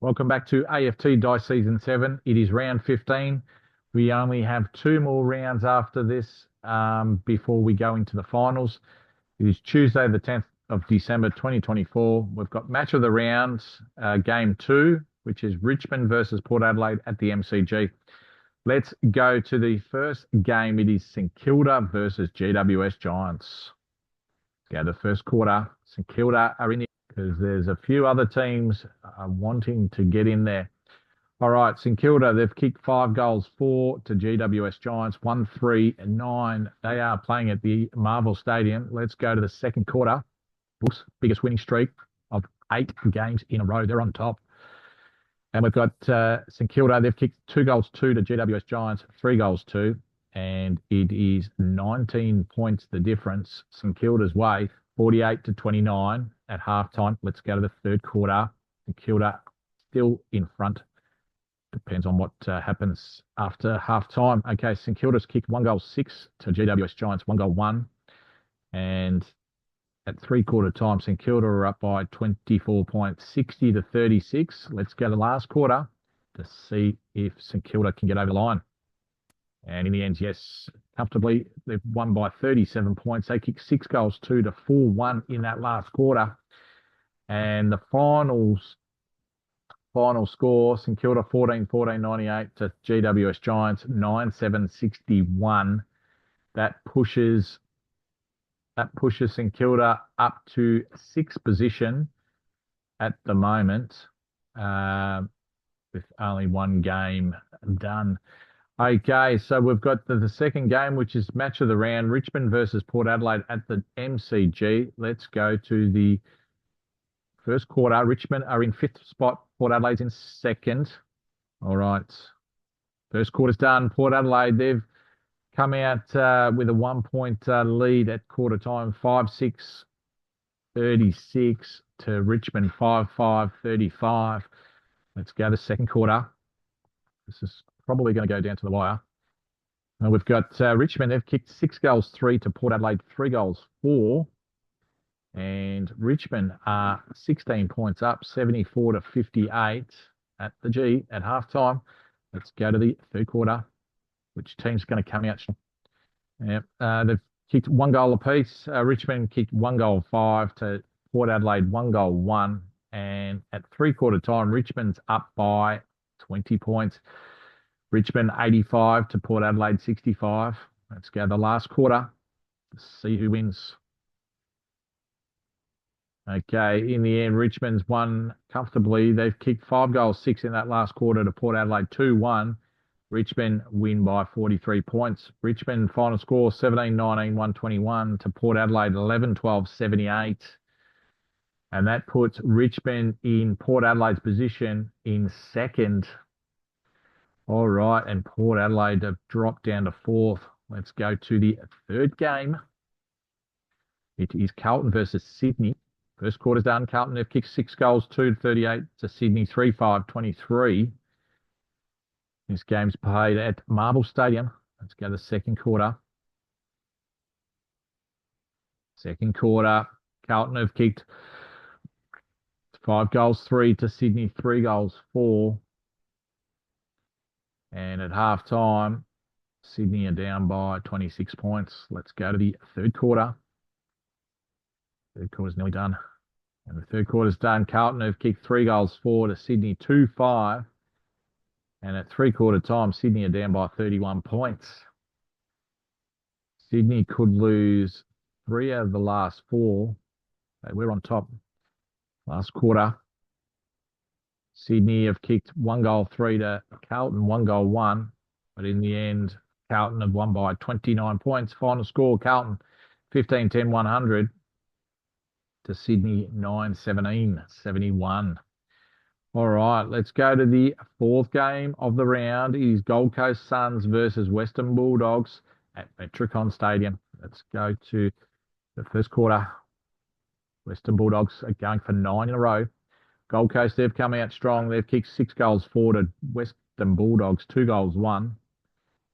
Welcome back to AFT Dice Season 7. It is round 15. We only have two more rounds after this before we go into the finals. It is Tuesday, the 10th of December, 2024. We've got match of the round, game two, which is Richmond versus Port Adelaide at the MCG. Let's go to the first game. It is St Kilda versus GWS Giants. Go to the first quarter. St Kilda are in because there's a few other teams wanting to get in there. All right, St Kilda, they've kicked 5 goals, 4 to GWS Giants, 1, 3, and 9. They are playing at the Marvel Stadium. Let's go to the second quarter. Bulls, biggest winning streak of 8 games in a row. They're on top. And we've got St Kilda, they've kicked 2 goals, 2 to GWS Giants, 3 goals, 2. And it is 19 points the difference. St Kilda's way, 48 to 29 at halftime. Let's go to the third quarter. St Kilda still in front. Depends on what happens after halftime. Okay, St Kilda's kicked 1 goal, 6 to GWS Giants, 1 goal, 1. And at three-quarter time, St Kilda are up by 24 points, 60 to 36. Let's go to the last quarter to see if St Kilda can get over the line. And in the end, yes, comfortably, they've won by 37 points. They kicked 6 goals, 2 to 4-1 in that last quarter. And the final score, St Kilda 14-14, 98 to GWS Giants 9-7, 61. That pushes St Kilda up to 6th position at the moment, with only 1 game done. Okay, so we've got the second game, which is match of the round, Richmond versus Port Adelaide at the MCG. Let's go to the first quarter. Richmond are in 5th spot. Port Adelaide's in 2nd. All right. First quarter's done. Port Adelaide, they've come out with a 1-point lead at quarter time, 5-6, 36 to Richmond, 5-5, 35. Let's go to second quarter. This is probably going to go down to the wire. Now we've got Richmond. They've kicked 6 goals, 3 to Port Adelaide, 3 goals, 4. And Richmond are 16 points up, 74 to 58 at the G at halftime. Let's go to the third quarter. Which team's going to come out? Yeah, they've kicked 1 goal apiece. Richmond kicked 1 goal, 5 to Port Adelaide, 1 goal, 1. And at three-quarter time, Richmond's up by 20 points. Richmond 85 to Port Adelaide 65. Let's go to the last quarter to see who wins. Okay, in the end, Richmond's won comfortably. They've kicked 5 goals, 6 in that last quarter to Port Adelaide 2-1. Richmond win by 43 points. Richmond final score 17-19, 121 to Port Adelaide 11-12, 78. And that puts Richmond in Port Adelaide's position in 2nd. All right, and Port Adelaide have dropped down to 4th. Let's go to the third game. It is Carlton versus Sydney. First quarter's done. Carlton have kicked 6 goals, 2 to 38 to Sydney, 3-5, 23. This game's played at Marvel Stadium. Let's go to the second quarter. Second quarter, Carlton have kicked 5 goals, 3 to Sydney, 3 goals, 4. And at halftime, Sydney are down by 26 points. Let's go to the third quarter. Third quarter's nearly done. And the third quarter's done. Carlton have kicked 3 goals, 4 to Sydney, 2-5. And at three-quarter time, Sydney are down by 31 points. Sydney could lose 3 out of the last 4. We're on top. Last quarter, Sydney have kicked 1 goal, 3 to Carlton, 1 goal, 1. But in the end, Carlton have won by 29 points. Final score, Carlton 15-10, 100 to Sydney 9-17, 71. All right, let's go to the fourth game of the round. It is Gold Coast Suns versus Western Bulldogs at Metricon Stadium. Let's go to the first quarter. Western Bulldogs are going for 9 in a row. Gold Coast, they've come out strong. They've kicked 6 goals, 4 to Western Bulldogs, 2 goals, 1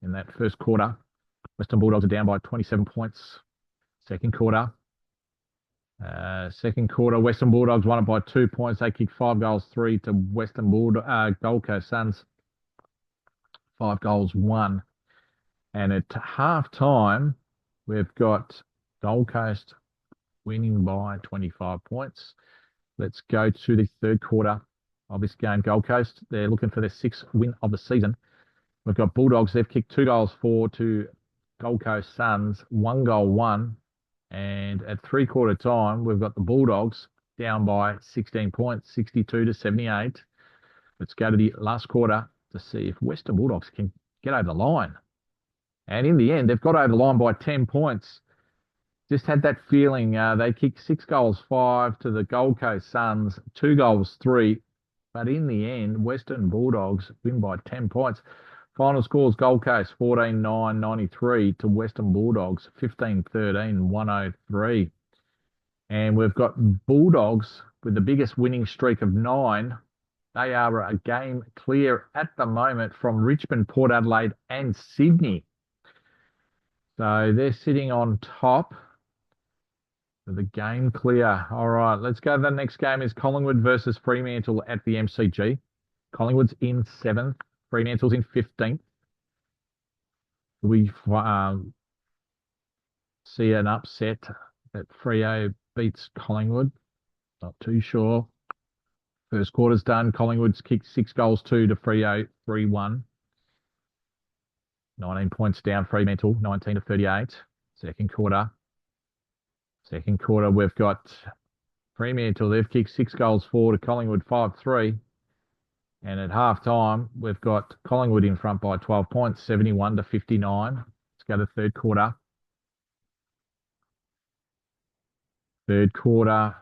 in that first quarter. Western Bulldogs are down by 27 points. Second quarter. Second quarter, Western Bulldogs won it by 2 points. They kicked 5 goals, 3 to Western Gold Coast Suns, 5 goals, 1. And at half time, we've got Gold Coast winning by 25 points. Let's go to the third quarter of this game. Gold Coast, they're looking for their 6th win of the season. We've got Bulldogs, they've kicked 2 goals, 4 to Gold Coast Suns, 1 goal, 1. And at three-quarter time, we've got the Bulldogs down by 16 points, 62 to 78. Let's go to the last quarter to see if Western Bulldogs can get over the line. And in the end, they've got over the line by 10 points. Just had that feeling. They kicked 6 goals, 5 to the Gold Coast Suns, 2 goals, 3. But in the end, Western Bulldogs win by 10 points. Final scores, Gold Coast 14-9, 93 to Western Bulldogs 15-13, 103. And we've got Bulldogs with the biggest winning streak of 9. They are a game clear at the moment from Richmond, Port Adelaide and Sydney. So they're sitting on top with the game clear. All right, let's go. The next game is Collingwood versus Fremantle at the MCG. Collingwood's in 7th. Fremantle's in 15th. We see an upset that Freo beats Collingwood. Not too sure. First quarter's done. Collingwood's kicked 6 goals, 2 to Freo, 3-1. 19 points down, Fremantle, 19 to 38. Second quarter, we've got Fremantle. They've kicked 6 goals, 4 to Collingwood, 5-3. And at half-time, we've got Collingwood in front by 12 points, 71 to 59. Let's go to third quarter. Third quarter,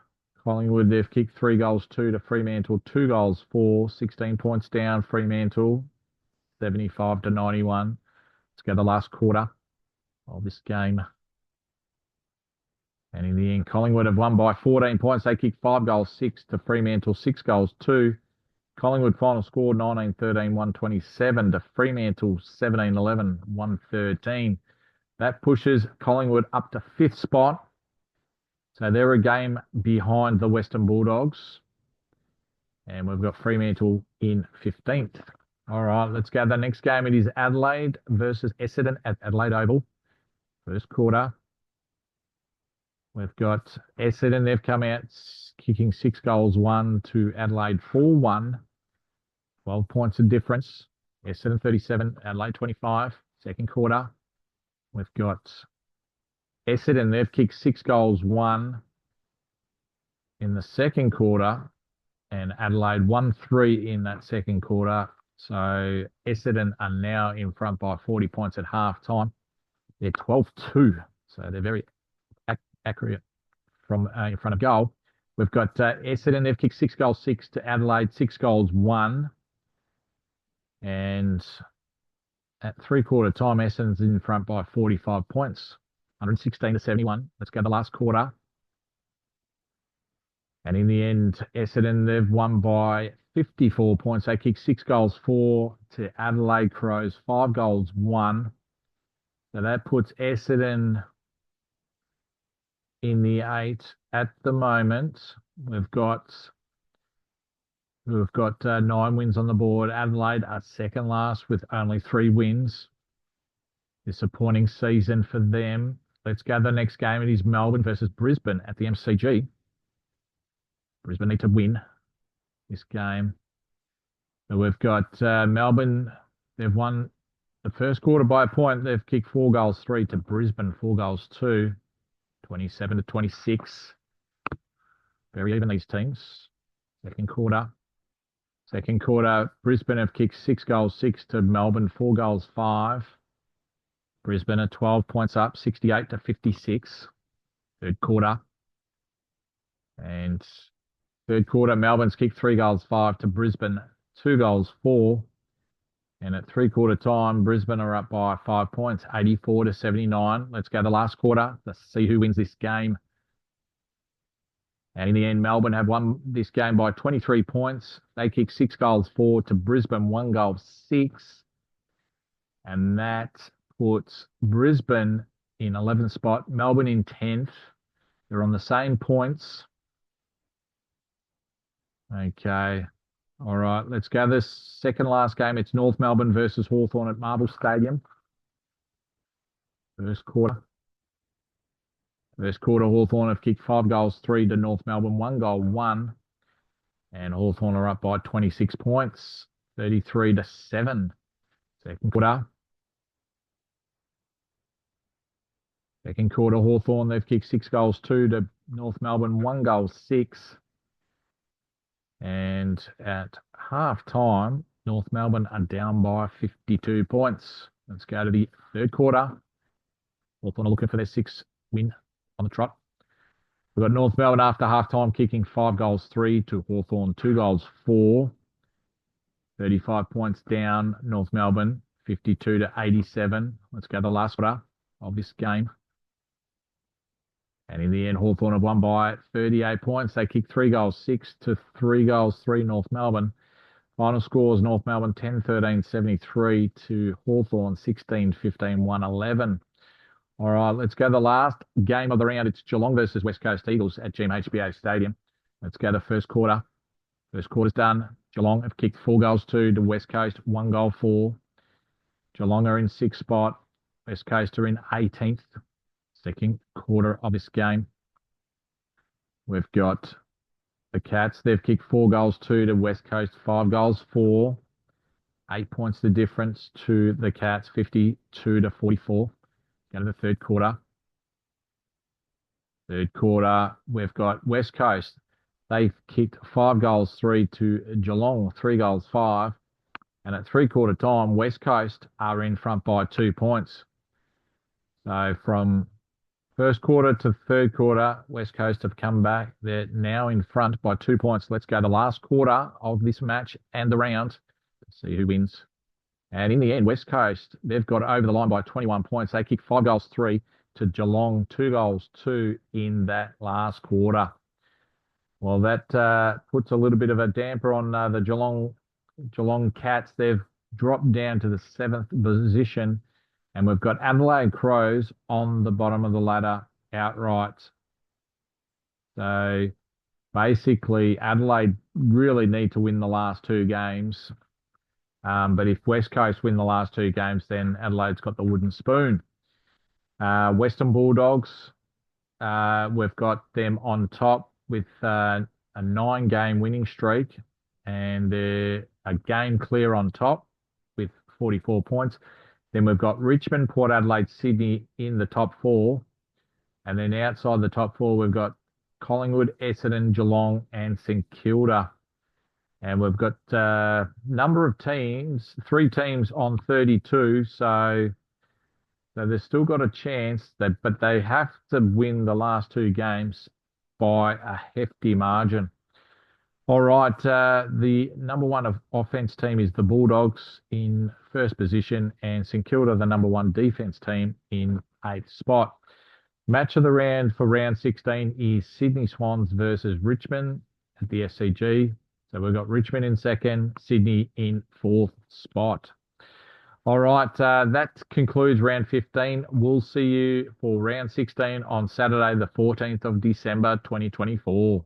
Collingwood, they've kicked 3 goals, 2 to Fremantle, 2 goals, 4, 16 points down, Fremantle, 75 to 91. Let's go to the last quarter of this game. And in the end, Collingwood have won by 14 points. They kicked 5 goals, 6 to Fremantle, 6 goals, 2. Collingwood final score 19-13, 127 to Fremantle 17-11, 113. That pushes Collingwood up to 5th spot. So they're a game behind the Western Bulldogs. And we've got Fremantle in 15th. All right, let's go to the next game. It is Adelaide versus Essendon at Adelaide Oval. First quarter. We've got Essendon. They've come out kicking 6 goals, 1 to Adelaide, 4-1. 12 points of difference. Essendon 37, Adelaide 25. Second quarter. We've got Essendon. They've kicked 6 goals, 1 in the second quarter. And Adelaide 1-3 in that second quarter. So Essendon are now in front by 40 points at half time. They're 12-2. So they're very accurate from in front of goal. We've got Essendon. They've kicked 6 goals, 6 to Adelaide, 6 goals, 1. And at three-quarter time, Essendon's in front by 45 points, 116 to 71. Let's go to the last quarter. And in the end, Essendon, they've won by 54 points. They kicked 6 goals, 4 to Adelaide Crows, 5 goals, 1. So that puts Essendon in the 8 at the moment. We've got 9 wins on the board. Adelaide are second last with only 3 wins. Disappointing season for them. Let's go to the next game. It is Melbourne versus Brisbane at the MCG. Brisbane need to win this game. So we've got Melbourne. They've won the first quarter by a point. They've kicked 4 goals, 3 to Brisbane, 4 goals, 2. 27 to 26. Very even, these teams. Second quarter, Brisbane have kicked 6 goals, 6 to Melbourne, 4 goals, 5. Brisbane are 12 points up, 68 to 56. Third quarter. And third quarter, Melbourne's kicked 3 goals, 5 to Brisbane, 2 goals, 4. And at three-quarter time, Brisbane are up by 5 points, 84 to 79. Let's go to the last quarter to see who wins this game. And in the end, Melbourne have won this game by 23 points. They kicked 6 goals, 4 to Brisbane, 1 goal, 6. And that puts Brisbane in 11th spot, Melbourne in 10th. They're on the same points. Okay. All right, let's go this second last game. It's North Melbourne versus Hawthorn at Marble Stadium. First quarter. First quarter, Hawthorn have kicked 5 goals, 3 to North Melbourne, 1 goal, 1. And Hawthorn are up by 26 points, 33 to 7. Second quarter. Second quarter, Hawthorn, they've kicked 6 goals, 2 to North Melbourne, 1 goal, 6. And at half time, North Melbourne are down by 52 points. Let's go to the third quarter. Hawthorn are looking for their 6th win on the trot. We've got North Melbourne after half time kicking 5 goals, 3 to Hawthorn, 2 goals, 4. 35 points down, North Melbourne, 52 to 87. Let's go to the last quarter of this game. And in the end, Hawthorn have won by 38 points. They kicked 3 goals, 6 to 3 goals, 3 North Melbourne. Final scores, North Melbourne 10-13, 73 to Hawthorn 16-15, 111. All right, let's go to the last game of the round. It's Geelong versus West Coast Eagles at GMHBA Stadium. Let's go to the first quarter. First quarter's done. Geelong have kicked 4 goals, 2 to West Coast, 1 goal, 4. Geelong are in 6th spot. West Coast are in 18th. Second quarter of this game. We've got the Cats. They've kicked 4 goals, 2 to West Coast, 5 goals, 4. 8 points the difference to the Cats, 52 to 44. Go to the third quarter. Third quarter, we've got West Coast. They've kicked 5 goals, 3 to Geelong, 3 goals, 5. And at three-quarter time, West Coast are in front by 2 points. So from first quarter to third quarter, West Coast have come back. They're now in front by 2 points. Let's go to the last quarter of this match and the round. Let's see who wins. And in the end, West Coast, they've got over the line by 21 points. They kicked 5 goals, 3 to Geelong, 2 goals, 2 in that last quarter. Well, that puts a little bit of a damper on the Geelong Cats. They've dropped down to the 7th position. And we've got Adelaide Crows on the bottom of the ladder outright. So basically, Adelaide really need to win the last 2 games. But if West Coast win the last 2 games, then Adelaide's got the wooden spoon. Western Bulldogs, we've got them on top with a 9-game winning streak. And they're a game clear on top with 44 points. Then we've got Richmond, Port Adelaide, Sydney in the top 4. And then outside the top 4, we've got Collingwood, Essendon, Geelong, and St Kilda. And we've got a number of teams, 3 teams on 32. So they've still got a chance, but they have to win the last 2 games by a hefty margin. All right, the number 1 offense team is the Bulldogs in 1st position, and St Kilda, the number 1 defense team, in 8th spot. Match of the round for round 16 is Sydney Swans versus Richmond at the SCG. So we've got Richmond in 2nd, Sydney in 4th spot. All right, that concludes round 15. We'll see you for round 16 on Saturday, the 14th of December, 2024.